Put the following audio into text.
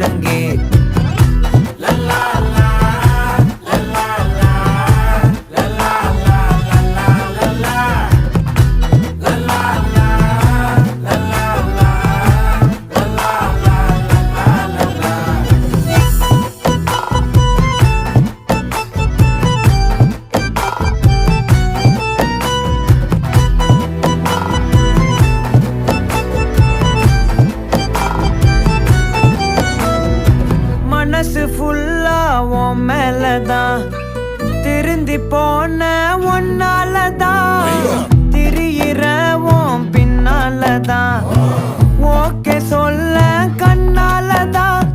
முழங்கே. மனசு ஃபுல்லா உன் மேலதான், திருந்தி போன ஒன்னாலதான், திரியிற உன் பின்னாலதான், ஓகே சொல்ல கண்ணாலதான்,